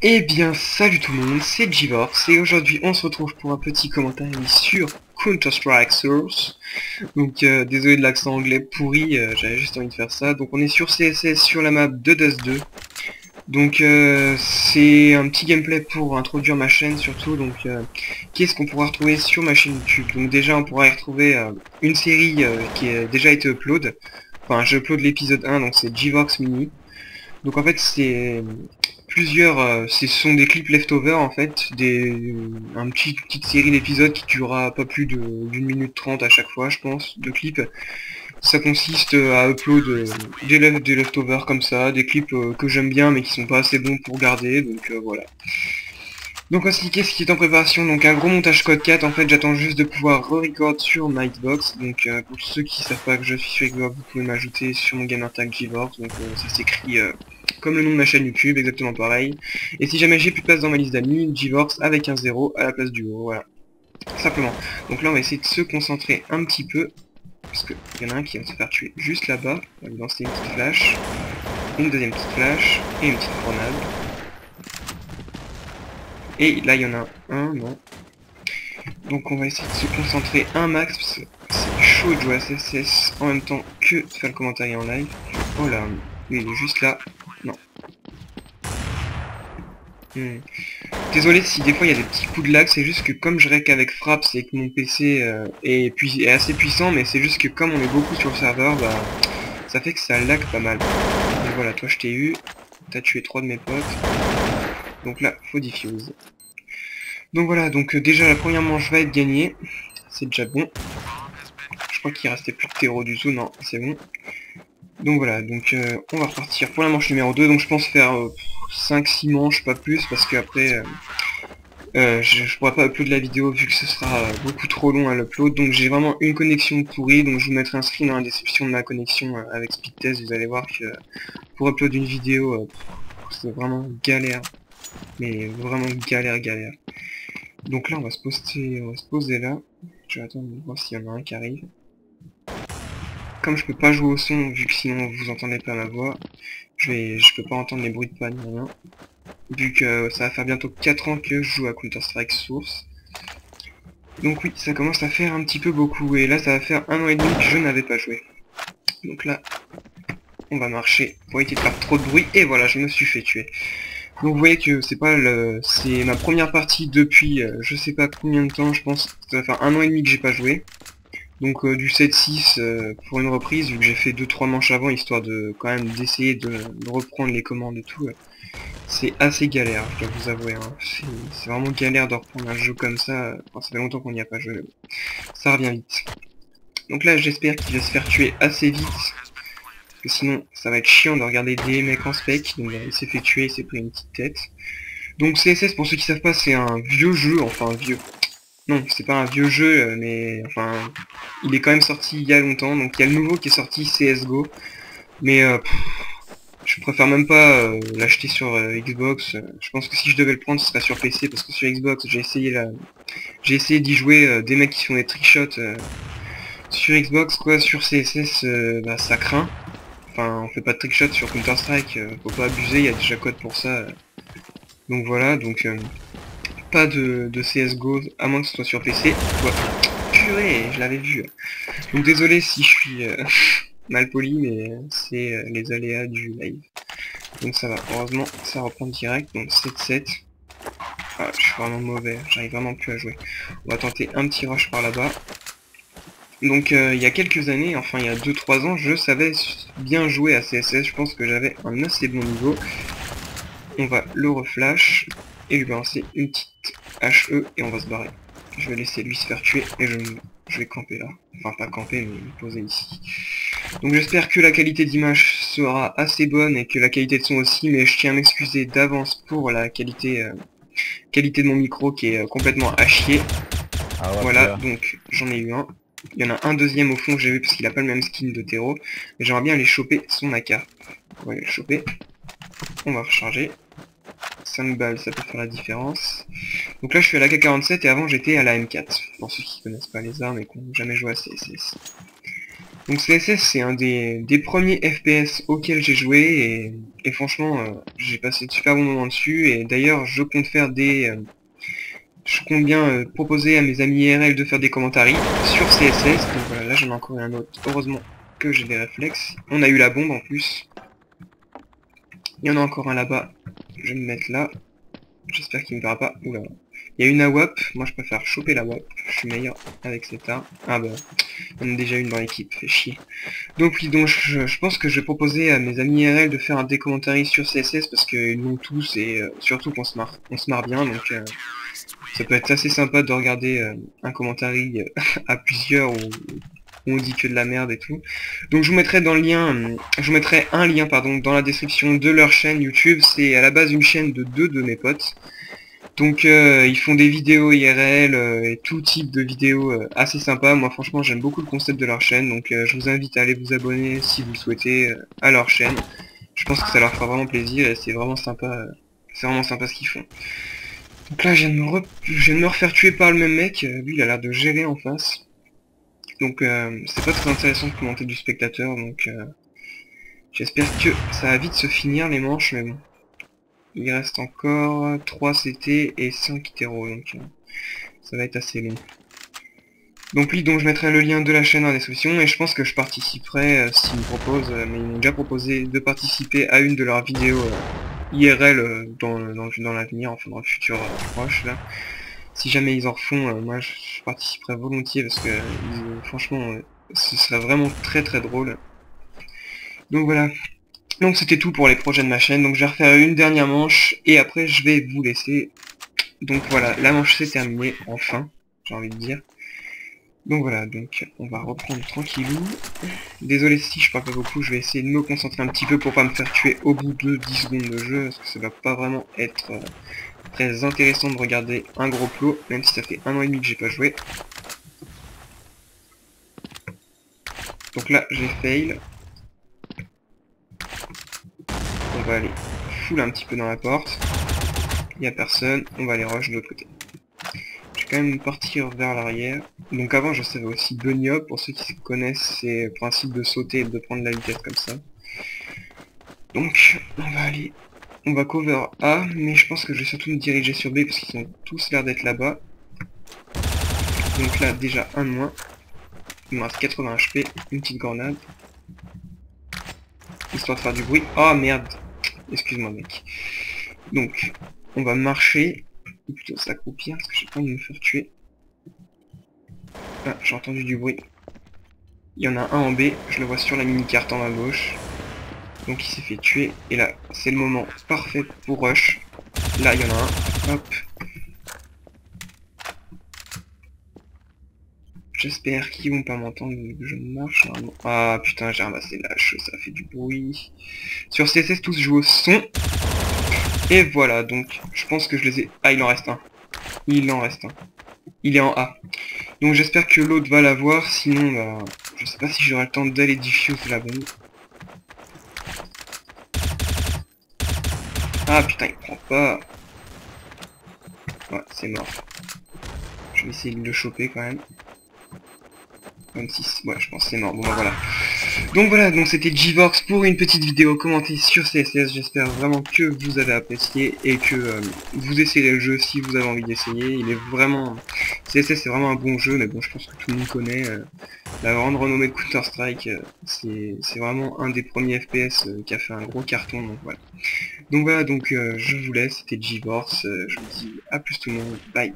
Eh bien, salut tout le monde, c'est Givorx et aujourd'hui on se retrouve pour un petit commentaire sur Counter-Strike Source. Donc désolé de l'accent anglais pourri, j'avais juste envie de faire ça. Donc on est sur CSS sur la map de Dust 2. Donc c'est un petit gameplay pour introduire ma chaîne surtout. Donc qu'est-ce qu'on pourra retrouver sur ma chaîne YouTube? Donc déjà on pourra y retrouver une série qui a déjà été upload. Enfin je upload l'épisode 1, donc c'est Givorx Mini. Donc en fait c'est plusieurs, ce sont des clips leftover en fait, petite série d'épisodes qui durera pas plus d'une minute 30 à chaque fois je pense, de clips. Ça consiste à upload des leftovers comme ça, des clips que j'aime bien mais qui sont pas assez bons pour garder, donc voilà. Donc voici qu'est-ce qui est en préparation, donc un gros montage code 4, en fait j'attends juste de pouvoir re-record sur ma Xbox, donc pour ceux qui savent pas que je suis sur Xbox, vous pouvez m'ajouter sur mon gamertag Givorx, donc ça s'écrit comme le nom de ma chaîne YouTube, exactement pareil. Et si jamais j'ai plus de place dans ma liste d'amis, Givorx avec un 0 à la place du O, voilà. Simplement. Donc là on va essayer de se concentrer un petit peu, parce qu'il y en a un qui va se faire tuer juste là-bas, on va lui lancer une petite flash, une deuxième petite flash, et une petite grenade. Et là il y en a un, non. Donc on va essayer de se concentrer un max, parce que c'est chaud de jouer à CSS en même temps que de faire le commentaire en live. Oh là, lui il est juste là. Non. Désolé si des fois il y a des petits coups de lag, c'est juste que comme je rec avec Fraps et que mon PC est assez puissant, mais c'est juste que comme on est beaucoup sur le serveur, bah ça fait que ça lag pas mal. Donc voilà, toi je t'ai eu, t'as tué 3 de mes potes. Donc là, faut diffuse. Donc voilà, donc déjà la première manche va être gagnée. C'est déjà bon. Je crois qu'il restait plus de terreau du tout, non, c'est bon. Donc voilà, donc on va repartir pour la manche numéro 2. Donc je pense faire 5-6 manches, pas plus, parce qu'après je pourrais pas upload la vidéo vu que ce sera beaucoup trop long à l'upload. Donc j'ai vraiment une connexion pourrie, donc je vous mettrai un screen dans la description de ma connexion avec Speedtest. Vous allez voir que pour upload une vidéo, c'est vraiment galère. Mais vraiment galère. Donc là on va se poser là. Je vais attendre de voir s'il y en a un qui arrive. Comme je peux pas jouer au son, vu que sinon vous entendez pas ma voix, je peux pas entendre les bruits de panne, rien. Vu que ça va faire bientôt 4 ans que je joue à Counter-Strike Source. Donc oui, ça commence à faire un petit peu beaucoup, et là ça va faire 1 an et demi que je n'avais pas joué. Donc là, on va marcher pour éviter de faire trop de bruit, et voilà, je me suis fait tuer. Donc vous voyez que c'est ma première partie depuis je sais pas combien de temps, je pense que ça va faire 1 an et demi que j'ai pas joué. Donc du 7-6 pour une reprise, vu que j'ai fait 2-3 manches avant, histoire de quand même d'essayer de reprendre les commandes et tout. C'est assez galère, je dois vous avouer. Hein. C'est vraiment galère de reprendre un jeu comme ça. Enfin, ça fait longtemps qu'on n'y a pas joué. Ça revient vite. Donc là, j'espère qu'il va se faire tuer assez vite. Parce que sinon, ça va être chiant de regarder des mecs en spec. Donc il s'est fait tuer, il s'est pris une petite tête. Donc CSS, pour ceux qui savent pas, c'est un vieux jeu. Enfin, vieux. Non, c'est pas un vieux jeu, mais enfin, il est quand même sorti il y a longtemps. Donc il y a le nouveau qui est sorti, CSGO. Mais je préfère même pas l'acheter sur Xbox. Je pense que si je devais le prendre, ce serait sur PC, parce que sur Xbox, j'ai essayé d'y jouer des mecs qui font des trickshots sur Xbox, quoi. Sur CSS, bah ça craint. Enfin, on fait pas de trickshot sur Counter-Strike, faut pas abuser, il y a déjà code pour ça. Donc voilà, donc pas de CSGO, à moins que ce soit sur PC. Ouais. Purée, je l'avais vu. Donc désolé si je suis mal poli, mais c'est les aléas du live. Donc ça va, heureusement ça reprend direct, donc 7-7. Ah, je suis vraiment mauvais, j'arrive vraiment plus à jouer. On va tenter un petit rush par là-bas. Donc il y a quelques années, enfin il y a 2-3 ans, je savais bien jouer à CSS, je pense que j'avais un assez bon niveau. On va le reflash et lui balancer une petite HE et on va se barrer. Je vais laisser lui se faire tuer et je vais camper là. Enfin pas camper mais me poser ici. Donc j'espère que la qualité d'image sera assez bonne et que la qualité de son aussi, mais je tiens à m'excuser d'avance pour la qualité de mon micro qui est complètement à chier. Ah ouais, Voilà, donc j'en ai eu un. Il y en a un deuxième au fond que j'ai vu parce qu'il a pas le même skin de terreau. Mais j'aimerais bien aller choper son AK. On va aller le choper. On va recharger. 5 balles, ça peut faire la différence. Donc là je suis à l'AK-47 et avant j'étais à la M4. Pour ceux qui connaissent pas les armes et qui n'ont jamais joué à CSS. Donc CSS c'est un des premiers FPS auxquels j'ai joué et franchement j'ai passé de super bons moments dessus et d'ailleurs je compte faire je compte bien proposer à mes amis IRL de faire des commentaires sur CSS. Donc voilà, là j'en ai encore un autre. Heureusement que j'ai des réflexes. On a eu la bombe en plus. Il y en a encore un là-bas. Je vais me mettre là. J'espère qu'il ne me verra pas. Oula. Il y a une AWP. Moi je préfère choper la AWP. Je suis meilleur avec cette arme. Ah bah, il y en a déjà une dans l'équipe. Fait chier. Donc oui, donc je pense que je vais proposer à mes amis IRL de faire un décommentary sur CSS parce qu'ils l'ont tous et surtout qu'on se marre. On se marre bien donc ça peut être assez sympa de regarder un commentary à plusieurs où on dit que de la merde et tout. Donc je vous mettrai dans le lien, je vous mettrai un lien pardon dans la description de leur chaîne YouTube. C'est à la base une chaîne de deux de mes potes. Donc ils font des vidéos IRL et tout type de vidéos assez sympas. Moi franchement j'aime beaucoup le concept de leur chaîne. Donc je vous invite à aller vous abonner si vous le souhaitez à leur chaîne. Je pense que ça leur fera vraiment plaisir et c'est vraiment sympa. C'est vraiment sympa ce qu'ils font. Donc là je viens de me refaire tuer par le même mec. Lui il a l'air de gérer en face. Donc c'est pas très intéressant de commenter du spectateur. Donc j'espère que ça va vite se finir les manches mais bon. Il reste encore 3 CT et 5 hétéros, donc ça va être assez long. Donc oui, donc je mettrai le lien de la chaîne dans la description, et je pense que je participerai s'ils me proposent, mais ils m'ont déjà proposé de participer à une de leurs vidéos IRL dans l'avenir, enfin dans le futur proche là. Si jamais ils en refont, moi je participerai volontiers parce que franchement ce serait vraiment très très drôle. Donc voilà. Donc c'était tout pour les projets de ma chaîne, donc je vais refaire une dernière manche et après je vais vous laisser. Donc voilà, la manche c'est terminée, enfin, j'ai envie de dire. Donc voilà, donc on va reprendre tranquillou. Désolé si je parle pas beaucoup, je vais essayer de me concentrer un petit peu pour pas me faire tuer au bout de 10 secondes de jeu, parce que ça va pas vraiment être très intéressant de regarder un gros plot, même si ça fait 1 an et demi que j'ai pas joué. Donc là j'ai fail. On va aller full un petit peu dans la porte. Il n'y a personne, on va aller rush de l'autre côté. Je vais quand même partir vers l'arrière. Donc avant je savais aussi bunny hop, pour ceux qui connaissent, c'est le principe de sauter et de prendre la vitesse comme ça. Donc on va cover A, mais je pense que je vais surtout me diriger sur B parce qu'ils ont tous l'air d'être là-bas. Donc là déjà un de moins. Il me reste 80 HP, une petite grenade. Histoire de faire du bruit. Oh merde, excuse-moi mec. Donc on va marcher, ou plutôt s'accroupir parce que j'ai pas envie de me faire tuer. Ah, j'ai entendu du bruit. Il y en a un en B, je le vois sur la mini-carte en à gauche. Donc il s'est fait tuer. Et là, c'est le moment parfait pour rush. Là, il y en a un. Hop. J'espère qu'ils vont pas m'entendre vu que je marche normalement. Ah putain, j'ai ramassé lâche, ça fait du bruit. Sur CSS, tous jouent au son. Et voilà, donc je pense que je les ai... Ah, il en reste un. Il en reste un. Il est en A. Donc j'espère que l'autre va l'avoir, sinon bah, je sais pas si j'aurai le temps d'aller diffuse la bombe. Ah putain, il prend pas. Ouais, c'est mort. Je vais essayer de le choper quand même. 26, ouais, je pense que c'est mort. Bon bah voilà. Donc voilà, donc c'était Gvorks pour une petite vidéo commentée sur CSS. J'espère vraiment que vous avez apprécié et que vous essayerez le jeu si vous avez envie d'essayer. Il est vraiment... CSS c'est vraiment un bon jeu, mais bon, je pense que tout le monde connaît. La grande renommée de Counter-Strike, c'est vraiment un des premiers FPS qui a fait un gros carton, donc voilà. Donc voilà, donc je vous laisse, c'était Gvorks. Je vous dis à plus tout le monde, bye.